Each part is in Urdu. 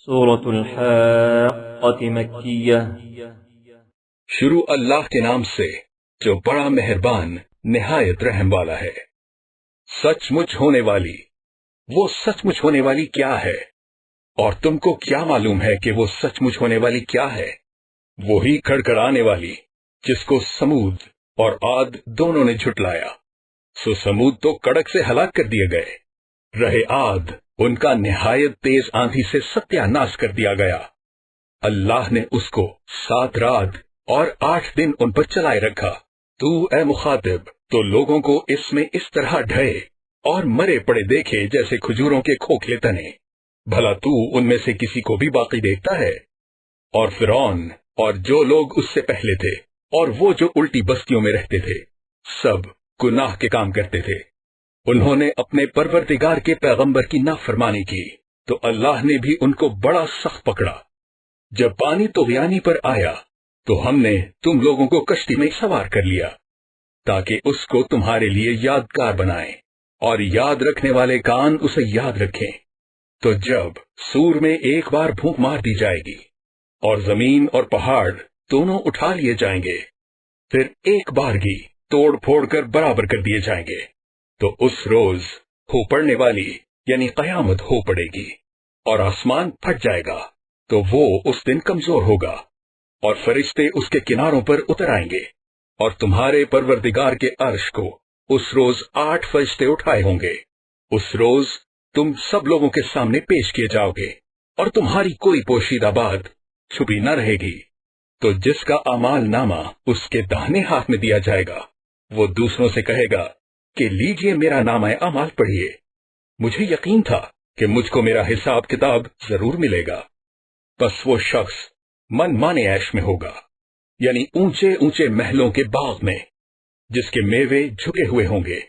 سورة الحاقة مکیہ۔ شروع اللہ کے نام سے جو بڑا مہربان نہایت رحم والا ہے۔ سچ مچ ہونے والی، وہ سچ مچ ہونے والی کیا ہے؟ اور تم کو کیا معلوم ہے کہ وہ سچ مچ ہونے والی کیا ہے؟ وہی کڑکڑانے والی جس کو سمود اور عاد دونوں نے جھٹلایا۔ سو سمود تو کڑک سے ہلاک کر دیے گئے، رہے عاد ان کا نہایت تیز آندھی سے ستیہ ناش کر دیا گیا۔ اللہ نے اس کو 7 رات اور 8 دن ان پر چلائے رکھا۔ تو اے مخاطب تو لوگوں کو اس میں اس طرح ڈھائے اور مرے پڑے دیکھے جیسے کھجوروں کے کھوکھلے تنے، بھلا تو ان میں سے کسی کو بھی باقی دیکھتا ہے؟ اور فرعون اور جو لوگ اس سے پہلے تھے اور وہ جو الٹی بستیوں میں رہتے تھے، سب گناہ کے کام کرتے تھے۔ انہوں نے اپنے پروردگار کے پیغمبر کی نافرمانی کی تو اللہ نے بھی ان کو بڑا سخت پکڑا۔ جب پانی طغیانی پر آیا تو ہم نے تم لوگوں کو کشتی میں سوار کر لیا تاکہ اس کو تمہارے لیے یادگار بنائیں اور یاد رکھنے والے کان اسے یاد رکھیں۔ تو جب سور میں ایک بار پھونک مار دی جائے گی اور زمین اور پہاڑ دونوں اٹھا لیے جائیں گے، پھر ایک بارگی توڑ پھوڑ کر برابر کر دیے جائیں گے، تو اس روز ہو پڑنے والی یعنی قیامت ہو پڑے گی اور آسمان پھٹ جائے گا، تو وہ اس دن کمزور ہوگا اور فرشتے اس کے کناروں پر اتر آئیں گے، اور تمہارے پروردگار کے عرش کو اس روز 8 فرشتے اٹھائے ہوں گے۔ اس روز تم سب لوگوں کے سامنے پیش کیے جاؤ گے اور تمہاری کوئی پوشیدہ بات چھپی نہ رہے گی۔ تو جس کا اعمال نامہ اس کے داہنے ہاتھ میں دیا جائے گا، وہ دوسروں سے کہے گا کہ لیجئے میرا نامہ اعمال پڑھیے، مجھے یقین تھا کہ مجھ کو میرا حساب کتاب ضرور ملے گا۔ بس وہ شخص من مانے عیش میں ہوگا، یعنی اونچے اونچے محلوں کے باغ میں جس کے میوے جھکے ہوئے ہوں گے۔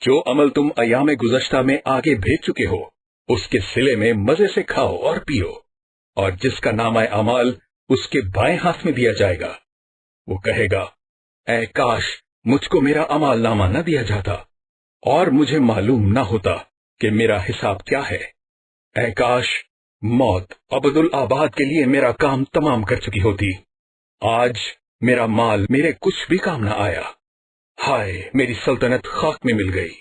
جو عمل تم ایام گزشتہ میں آگے بھیج چکے ہو، اس کے صلے میں مزے سے کھاؤ اور پیو۔ اور جس کا نامہ اعمال اس کے بائیں ہاتھ میں دیا جائے گا، وہ کہے گا اے کاش مجھ کو میرا اعمال نامہ نہ دیا جاتا اور مجھے معلوم نہ ہوتا کہ میرا حساب کیا ہے۔ اے کاش موت ابد الآباد کے لیے میرا کام تمام کر چکی ہوتی۔ آج میرا مال میرے کچھ بھی کام نہ آیا، ہائے میری سلطنت خاک میں مل گئی۔